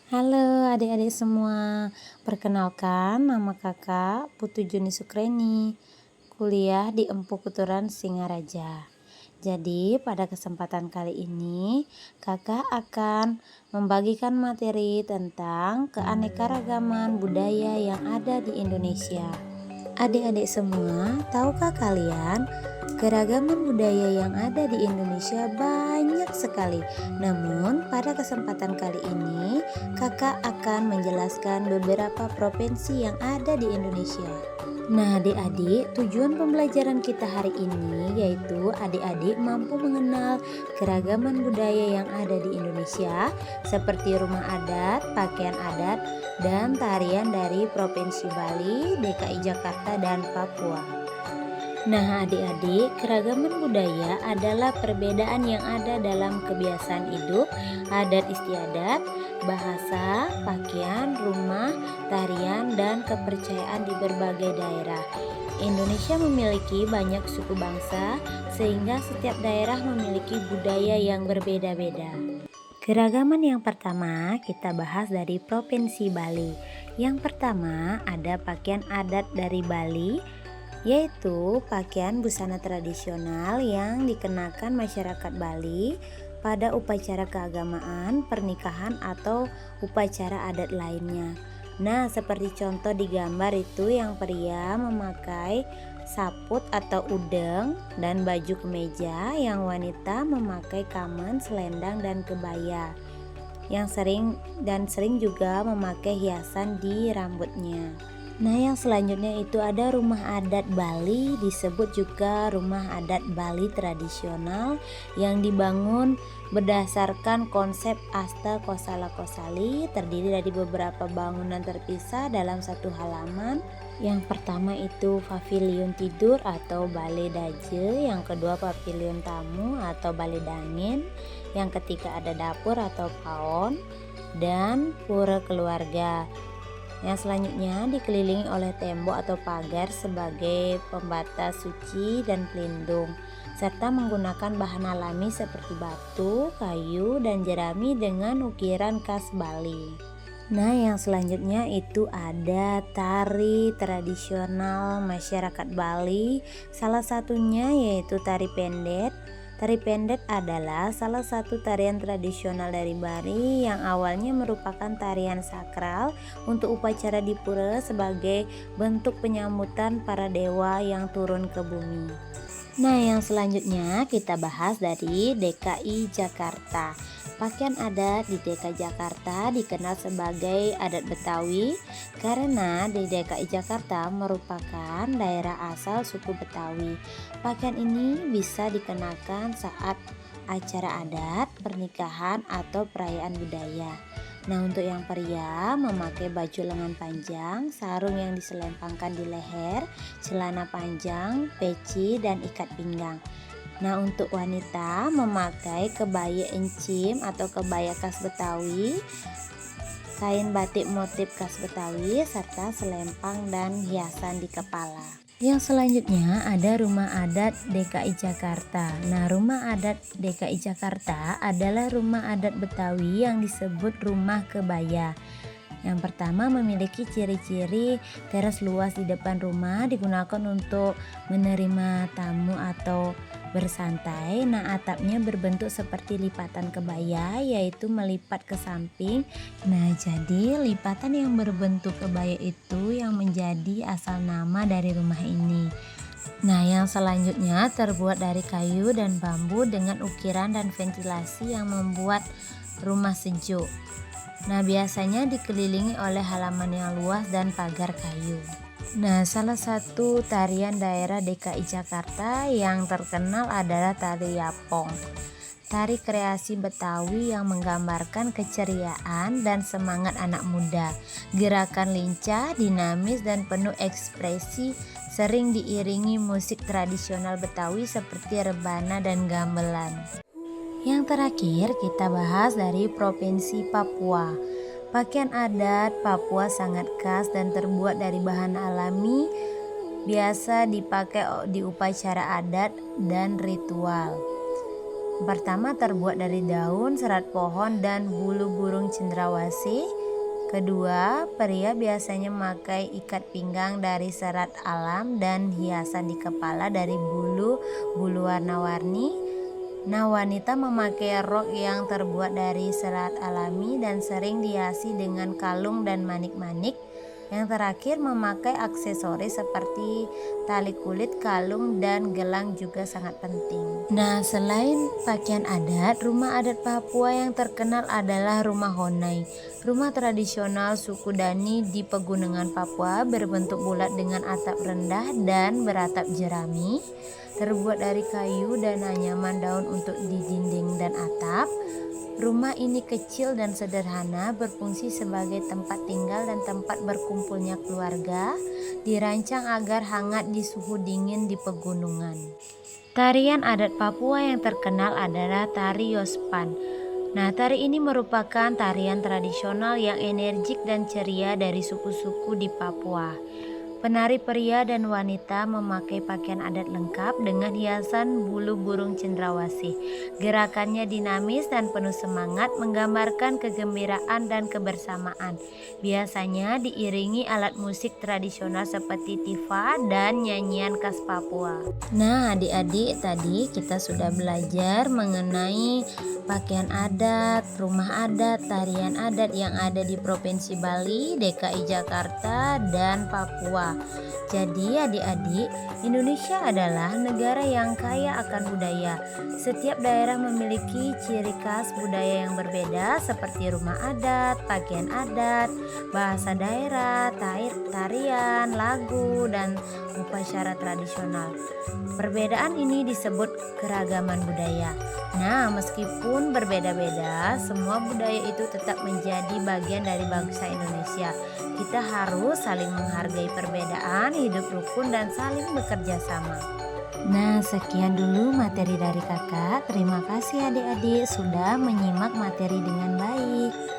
Halo adik-adik semua, perkenalkan nama kakak Putu Juni Sukreni, kuliah di Empu Kuturan Singaraja. Jadi pada kesempatan kali ini kakak akan membagikan materi tentang keanekaragaman budaya yang ada di Indonesia. Adik-adik semua, tahukah kalian keragaman budaya yang ada di Indonesia banyak sekali. Namun pada kesempatan kali ini kakak akan menjelaskan beberapa provinsi yang ada di Indonesia. Nah adik-adik, tujuan pembelajaran kita hari ini yaitu adik-adik mampu mengenal keragaman budaya yang ada di Indonesia seperti rumah adat, pakaian adat, dan tarian dari Provinsi Bali, DKI Jakarta, dan Papua. Nah adik-adik, keragaman budaya adalah perbedaan yang ada dalam kebiasaan hidup, adat istiadat, bahasa, pakaian, rumah, tarian, dan kepercayaan di berbagai daerah. Indonesia memiliki banyak suku bangsa, sehingga setiap daerah memiliki budaya yang berbeda-beda. Keragaman yang pertama kita bahas dari Provinsi Bali. Yang pertama ada pakaian adat dari Bali, yaitu pakaian busana tradisional yang dikenakan masyarakat Bali pada upacara keagamaan, pernikahan, atau upacara adat lainnya. Nah, seperti contoh di gambar itu yang pria memakai saput atau udeng dan baju kemeja, yang wanita memakai kamen, selendang, dan kebaya. Yang sering juga memakai hiasan di rambutnya. Nah, yang selanjutnya itu ada rumah adat Bali, disebut juga rumah adat Bali tradisional yang dibangun berdasarkan konsep Asta Kosala Kosali, terdiri dari beberapa bangunan terpisah dalam satu halaman. Yang pertama itu pavilion tidur atau balai daje, yang kedua pavilion tamu atau balai dangin, yang ketiga ada dapur atau paon, dan pura keluarga. Yang selanjutnya dikelilingi oleh tembok atau pagar sebagai pembatas suci dan pelindung, serta menggunakan bahan alami seperti batu, kayu, dan jerami dengan ukiran khas Bali. Nah, yang selanjutnya itu ada tari tradisional masyarakat Bali, salah satunya yaitu tari pendet. Tari pendet adalah salah satu tarian tradisional dari Bali yang awalnya merupakan tarian sakral untuk upacara di pura sebagai bentuk penyambutan para dewa yang turun ke bumi. Nah, yang selanjutnya kita bahas dari DKI Jakarta. Pakaian adat di DKI Jakarta dikenal sebagai adat Betawi karena di DKI Jakarta merupakan daerah asal suku Betawi. Pakaian ini bisa dikenakan saat acara adat, pernikahan, atau perayaan budaya. Nah, untuk yang pria memakai baju lengan panjang, sarung yang diselempangkan di leher, celana panjang, peci, dan ikat pinggang. Nah, untuk wanita memakai kebaya encim atau kebaya khas Betawi, kain batik motif khas Betawi, serta selempang dan hiasan di kepala. Yang selanjutnya ada rumah adat DKI Jakarta. Nah, rumah adat DKI Jakarta adalah rumah adat Betawi yang disebut rumah kebaya. Yang pertama memiliki ciri-ciri teras luas di depan rumah digunakan untuk menerima tamu atau bersantai. Nah, atapnya berbentuk seperti lipatan kebaya, yaitu melipat ke samping. Nah, jadi lipatan yang berbentuk kebaya itu yang menjadi asal nama dari rumah ini. Nah, yang selanjutnya terbuat dari kayu dan bambu dengan ukiran dan ventilasi yang membuat rumah sejuk. Nah, biasanya dikelilingi oleh halaman yang luas dan pagar kayu. Nah, salah satu tarian daerah DKI Jakarta yang terkenal adalah tari Yapong. Tari kreasi Betawi yang menggambarkan keceriaan dan semangat anak muda. Gerakan lincah, dinamis, dan penuh ekspresi, sering diiringi musik tradisional Betawi seperti rebana dan gamelan. Yang terakhir kita bahas dari Provinsi Papua. Pakaian adat Papua sangat khas dan terbuat dari bahan alami, biasa dipakai di upacara adat dan ritual. Pertama terbuat dari daun, serat pohon, dan bulu burung cendrawasih. Kedua, pria biasanya memakai ikat pinggang dari serat alam dan hiasan di kepala dari bulu warna-warni. Nah, wanita memakai rok yang terbuat dari serat alami dan sering dihiasi dengan kalung dan manik-manik. Yang terakhir memakai aksesoris seperti tali kulit, kalung, dan gelang juga sangat penting. Nah, selain pakaian adat, rumah adat Papua yang terkenal adalah rumah Honai. Rumah tradisional suku Dani di pegunungan Papua berbentuk bulat dengan atap rendah dan beratap jerami. Terbuat dari kayu dan anyaman daun untuk di dinding dan atap. Rumah ini kecil dan sederhana, berfungsi sebagai tempat tinggal dan tempat berkumpulnya keluarga, dirancang agar hangat di suhu dingin di pegunungan. Tarian adat Papua yang terkenal adalah tari Yospan. Nah, tari ini merupakan tarian tradisional yang energik dan ceria dari suku-suku di Papua. Penari pria dan wanita memakai pakaian adat lengkap dengan hiasan bulu burung cendrawasih. Gerakannya dinamis dan penuh semangat, menggambarkan kegembiraan dan kebersamaan. Biasanya diiringi alat musik tradisional seperti tifa dan nyanyian khas Papua. Nah, adik-adik, tadi kita sudah belajar mengenai pakaian adat, rumah adat, tarian adat yang ada di Provinsi Bali, DKI Jakarta, dan Papua. Jadi adik-adik, Indonesia adalah negara yang kaya akan budaya. Setiap daerah memiliki ciri khas budaya yang berbeda seperti rumah adat, pakaian adat, bahasa daerah, tarian, lagu, dan upacara tradisional. Perbedaan ini disebut keragaman budaya. Nah, meskipun berbeda-beda, semua budaya itu tetap menjadi bagian dari bangsa Indonesia. Kita harus saling menghargai perbedaan, hidup rukun, dan saling bekerja sama. Nah, sekian dulu materi dari kakak. Terima kasih adik-adik sudah menyimak materi dengan baik.